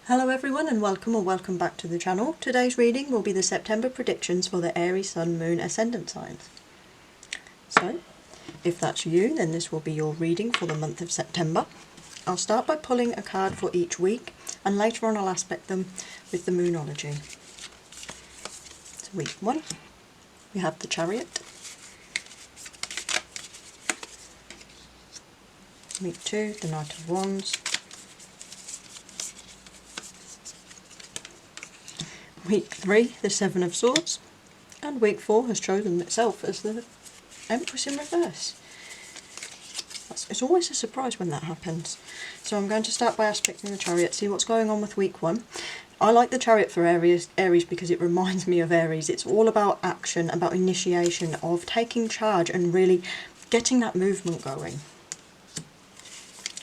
Hello everyone and welcome or welcome back to the channel. Today's reading will be the September predictions for the Aries Sun, Moon, Ascendant signs. So, if that's you, then this will be your reading for the month of September. I'll start by pulling a card for each week and later on I'll aspect them with the Moonology. So week 1, we have the Chariot. Week 2, the Knight of Wands. Week 3, the Seven of Swords, and week 4 has chosen itself as the Empress in reverse. It's always a surprise when that happens. So I'm going to start by aspecting the Chariot, see what's going on with week 1. I like the Chariot for Aries because it reminds me of Aries. It's all about action, about initiation, of taking charge and really getting that movement going.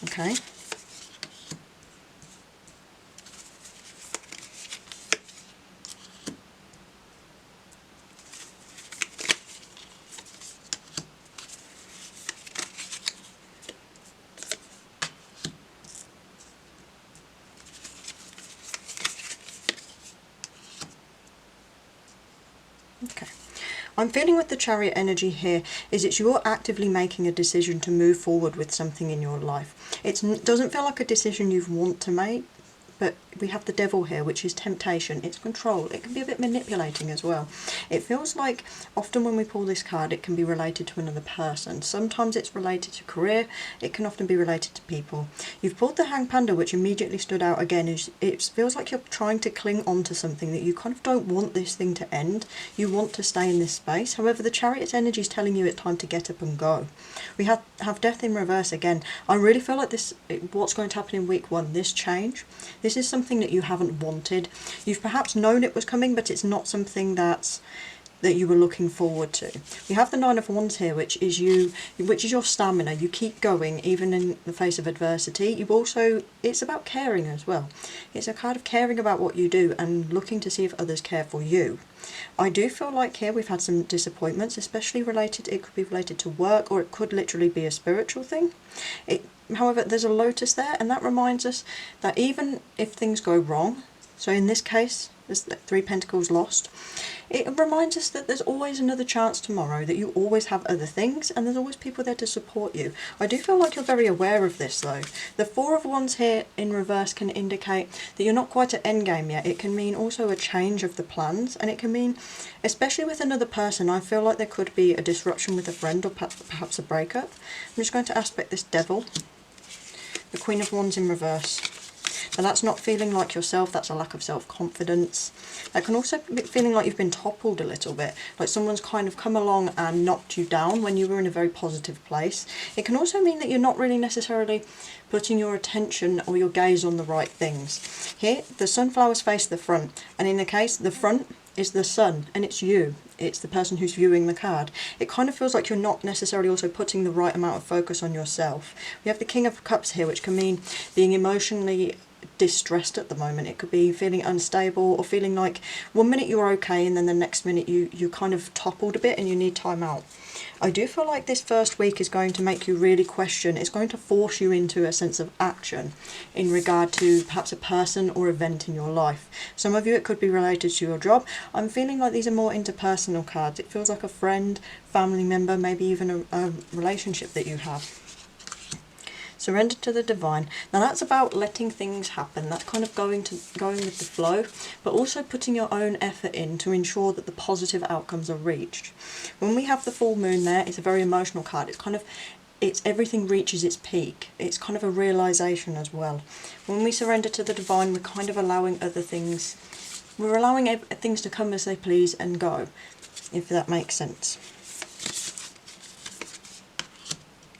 Okay. Okay, I'm feeling with the Chariot energy here is you're actively making a decision to move forward with something in your life. It doesn't feel like a decision you want to make, but we have the Devil here, which is temptation, it's control, it can be a bit manipulating as well. It feels like often when we pull this card it can be related to another person. Sometimes it's related to career, it can often be related to people. You've pulled the Hanged Panda, which immediately stood out again. It feels like you're trying to cling on to something that you kind of don't want this thing to end. You want to stay in this space. However, the Chariot's energy is telling you it's time to get up and go. We have Death in reverse again. I really feel like what's going to happen in week 1, this change, this is something that you haven't wanted. You've perhaps known it was coming, but it's not something that you were looking forward to. We have the Nine of Wands here, which is your stamina. You keep going even in the face of adversity. It's about caring as well. It's a kind of caring about what you do and looking to see if others care for you. I do feel like here we've had some disappointments, especially it could be related to work, or it could literally be a spiritual thing. However, there's a Lotus there, and that reminds us that even if things go wrong, so in this case, there's the Three Pentacles lost, it reminds us that there's always another chance tomorrow, that you always have other things, and there's always people there to support you. I do feel like you're very aware of this though. The Four of Wands here in reverse can indicate that you're not quite at endgame yet. It can mean also a change of the plans, and it can mean, especially with another person, I feel like there could be a disruption with a friend or perhaps a breakup. I'm just going to aspect this Devil, the Queen of Wands in reverse. Now that's not feeling like yourself, that's a lack of self-confidence. That can also be feeling like you've been toppled a little bit, like someone's kind of come along and knocked you down when you were in a very positive place. It can also mean that you're not really necessarily putting your attention or your gaze on the right things. Here, the sunflowers face the front, and in the case, the front is the sun, and it's you. It's the person who's viewing the card. It kind of feels like you're not necessarily also putting the right amount of focus on yourself. We have the King of Cups here, which can mean being emotionally distressed at the moment. It could be feeling unstable or feeling like one minute you're okay and then the next minute you kind of toppled a bit and you need time out. I do feel like this first week is going to make you really question, it's going to force you into a sense of action in regard to perhaps a person or event in your life. Some of you it could be related to your job. I'm feeling like these are more interpersonal cards. It feels like a friend, family member, maybe even a relationship that you have. Surrender to the divine. Now that's about letting things happen. That's kind of going with the flow, but also putting your own effort in to ensure that the positive outcomes are reached. When we have the full moon there, it's a very emotional card. It's everything reaches its peak. It's kind of a realization as well. When we surrender to the divine, we're kind of allowing other things. We're allowing things to come as they please and go, if that makes sense.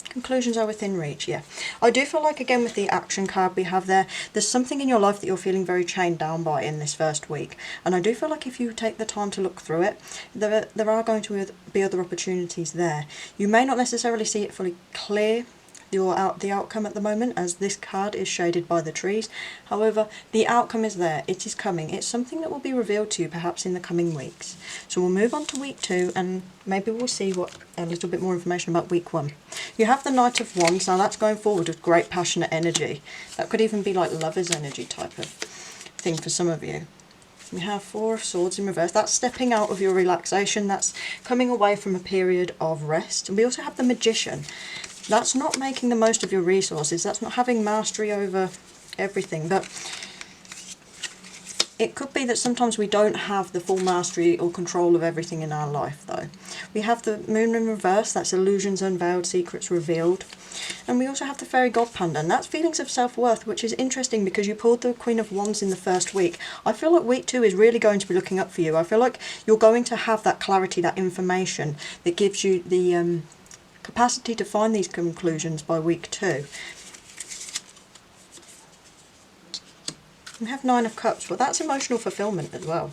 Conclusions are within reach, yeah. I do feel like, again, with the action card we have there's something in your life that you're feeling very chained down by in this first week. And I do feel like if you take the time to look through it, there are going to be other opportunities there. You may not necessarily see it fully clear, the outcome at the moment, as this card is shaded by the trees. However, the outcome is there. It is coming. It's something that will be revealed to you perhaps in the coming weeks. So we'll move on to week 2 and maybe we'll see a little bit more information about week 1. You have the Knight of Wands. Now that's going forward with great passionate energy. That could even be like lover's energy type of thing for some of you. We have Four of Swords in reverse. That's stepping out of your relaxation. That's coming away from a period of rest. And we also have the Magician. That's not making the most of your resources. That's not having mastery over everything. But it could be that sometimes we don't have the full mastery or control of everything in our life, though. We have the Moon in reverse. That's illusions unveiled, secrets revealed. And we also have the Fairy God Panda, and that's feelings of self-worth, which is interesting because you pulled the Queen of Wands in the first week. I feel like week 2 is really going to be looking up for you. I feel like you're going to have that clarity, that information that gives you the capacity to find these conclusions by week 2. We have Nine of Cups, but that's emotional fulfillment as well.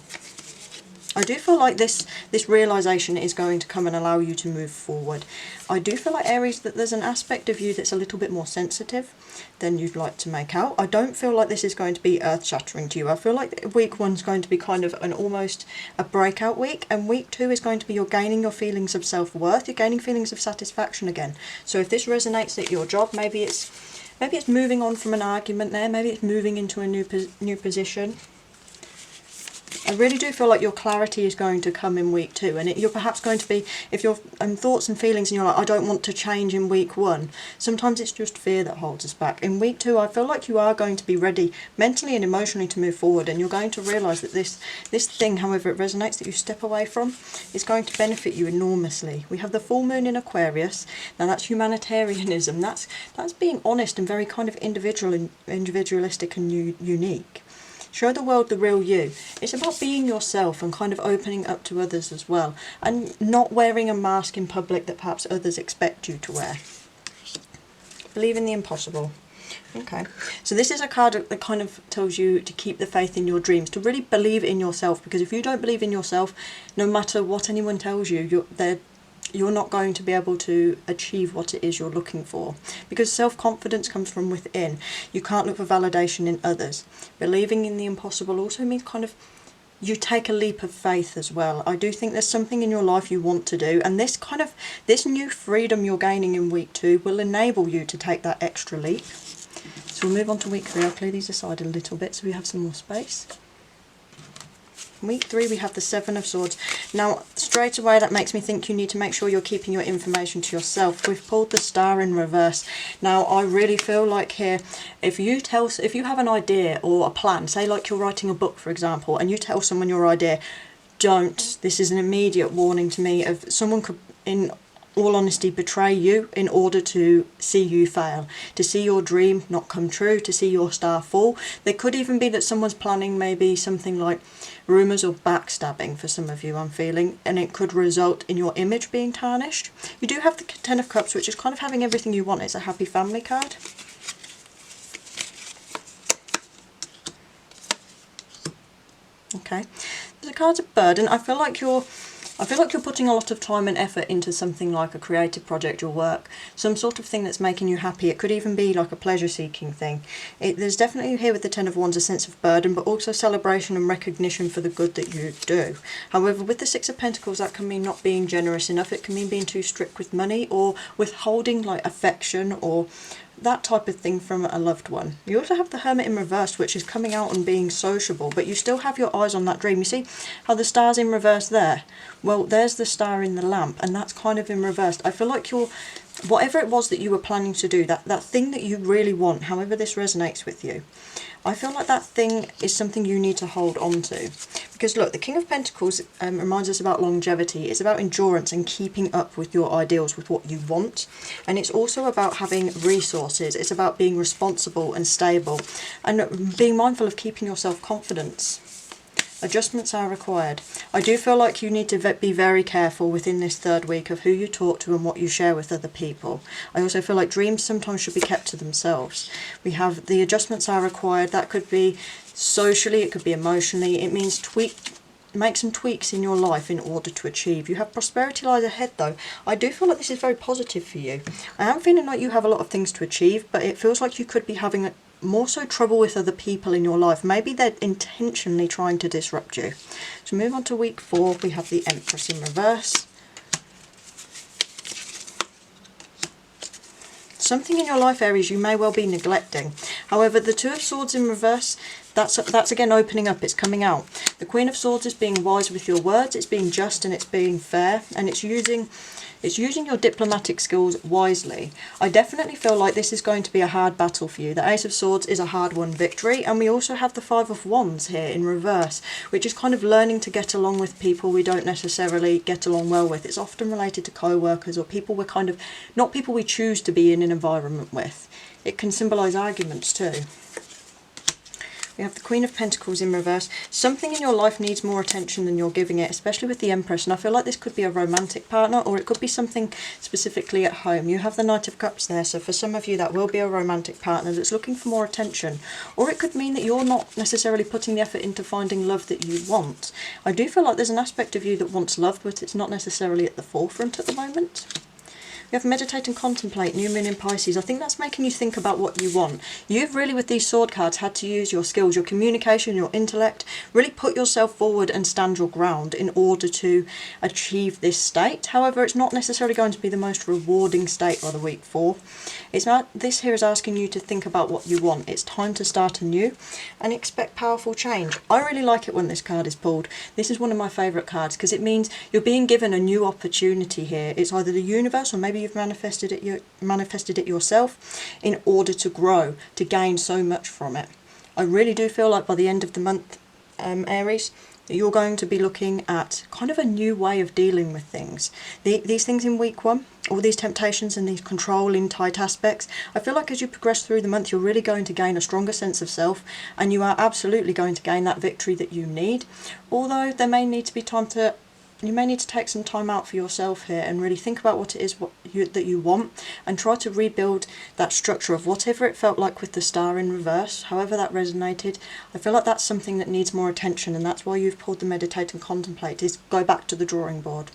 I do feel like this realisation is going to come and allow you to move forward. I do feel like, Aries, that there's an aspect of you that's a little bit more sensitive than you'd like to make out. I don't feel like this is going to be earth-shattering to you. I feel like week 1 is going to be kind of almost a breakout week, and week 2 is going to be you're gaining your feelings of self-worth, you're gaining feelings of satisfaction again. So if this resonates at your job, maybe it's moving on from an argument there, maybe it's moving into a new position. I really do feel like your clarity is going to come in week 2, and you're perhaps going to be, if your thoughts and feelings and you're like, I don't want to change in week 1, sometimes it's just fear that holds us back. In week 2, I feel like you are going to be ready mentally and emotionally to move forward, and you're going to realise that this thing, however it resonates, that you step away from, is going to benefit you enormously. We have the full moon in Aquarius. Now that's humanitarianism, that's being honest and very kind of individualistic and unique. Show the world the real you. It's about being yourself and kind of opening up to others as well. And not wearing a mask in public that perhaps others expect you to wear. Believe in the impossible. Okay, so this is a card that kind of tells you to keep the faith in your dreams, to really believe in yourself. Because if you don't believe in yourself, no matter what anyone tells you, you're not going to be able to achieve what it is you're looking for. Because self-confidence comes from within. You can't look for validation in others. Believing in the impossible also means kind of you take a leap of faith as well. I do think there's something in your life you want to do, and this new freedom you're gaining in week 2 will enable you to take that extra leap. So we'll move on to week 3. I'll clear these aside a little bit so we have some more space. Week 3 we have the Seven of Swords. Now straight away that makes me think you need to make sure you're keeping your information to yourself. We've pulled the Star in reverse. Now I really feel like here, if you have an idea or a plan, say like you're writing a book for example, and you tell someone your idea, don't. This is an immediate warning to me of someone could, in all honesty, betray you in order to see you fail, to see your dream not come true, to see your star fall. There could even be that someone's planning maybe something like rumours or backstabbing for some of you, I'm feeling, and it could result in your image being tarnished. You do have the Ten of Cups, which is kind of having everything you want. It's a happy family card. Okay, there's a card of burden. I feel like you're putting a lot of time and effort into something like a creative project or work, some sort of thing that's making you happy. It could even be like a pleasure-seeking thing. There's definitely here with the Ten of Wands a sense of burden, but also celebration and recognition for the good that you do. However, with the Six of Pentacles, that can mean not being generous enough. It can mean being too strict with money or withholding like affection or that type of thing from a loved one. You also have the Hermit in reverse, which is coming out and being sociable, but you still have your eyes on that dream. You see how the star's in reverse there? Well, there's the star in the lamp, and that's kind of in reverse. I feel like whatever it was that you were planning to do, that thing that you really want, however this resonates with you, I feel like that thing is something you need to hold on to. Because look, the King of Pentacles reminds us about longevity. It's about endurance and keeping up with your ideals, with what you want. And it's also about having resources. It's about being responsible and stable and being mindful of keeping your self-confidence. Adjustments are required. I do feel like you need to be very careful within this third week of who you talk to and what you share with other people. I also feel like dreams sometimes should be kept to themselves. We have the adjustments are required. That could be socially, it could be emotionally. It means make some tweaks in your life in order to achieve. You have prosperity lies ahead though. I do feel like this is very positive for you. I am feeling like you have a lot of things to achieve, but it feels like you could be having more so trouble with other people in your life. Maybe they're intentionally trying to disrupt you. So move on to week 4. We have the Empress in reverse. Something in your life, Aries, you may well be neglecting. However, the Two of Swords in reverse, that's again opening up, it's coming out. The Queen of Swords is being wise with your words, it's being just and it's being fair, and it's using your diplomatic skills wisely. I definitely feel like this is going to be a hard battle for you. The Ace of Swords is a hard-won victory, and we also have the Five of Wands here in reverse, which is kind of learning to get along with people we don't necessarily get along well with. It's often related to co-workers or people we're kind of, not people we choose to be in an environment with. It can symbolise arguments too. We have the Queen of Pentacles in reverse. Something in your life needs more attention than you're giving it, especially with the Empress. And I feel like this could be a romantic partner, or it could be something specifically at home. You have the Knight of Cups there, so for some of you that will be a romantic partner that's looking for more attention. Or it could mean that you're not necessarily putting the effort into finding love that you want. I do feel like there's an aspect of you that wants love, but it's not necessarily at the forefront at the moment. We have meditate and contemplate, new moon in Pisces. I think that's making you think about what you want. You've really, with these sword cards, had to use your skills, your communication, your intellect, really put yourself forward and stand your ground in order to achieve this state. However, it's not necessarily going to be the most rewarding state by the week 4. This here is asking you to think about what you want. It's time to start anew and expect powerful change. I really like it when this card is pulled. This is one of my favourite cards because it means you're being given a new opportunity here. It's either the universe or maybe you've manifested it yourself in order to grow, to gain so much from it. I really do feel like by the end of the month, Aries, that you're going to be looking at kind of a new way of dealing with things. These things in week 1, all these temptations and these controlling tight aspects, I feel like as you progress through the month, you're really going to gain a stronger sense of self, and you are absolutely going to gain that victory that you need. Although there may need to be you may need to take some time out for yourself here and really think about what it is that you want, and try to rebuild that structure of whatever it felt like with the Star in reverse, however that resonated. I feel like that's something that needs more attention, and that's why you've pulled the meditate and contemplate, is go back to the drawing board.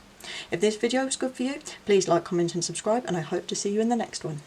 If this video was good for you, please like, comment and subscribe, and I hope to see you in the next one.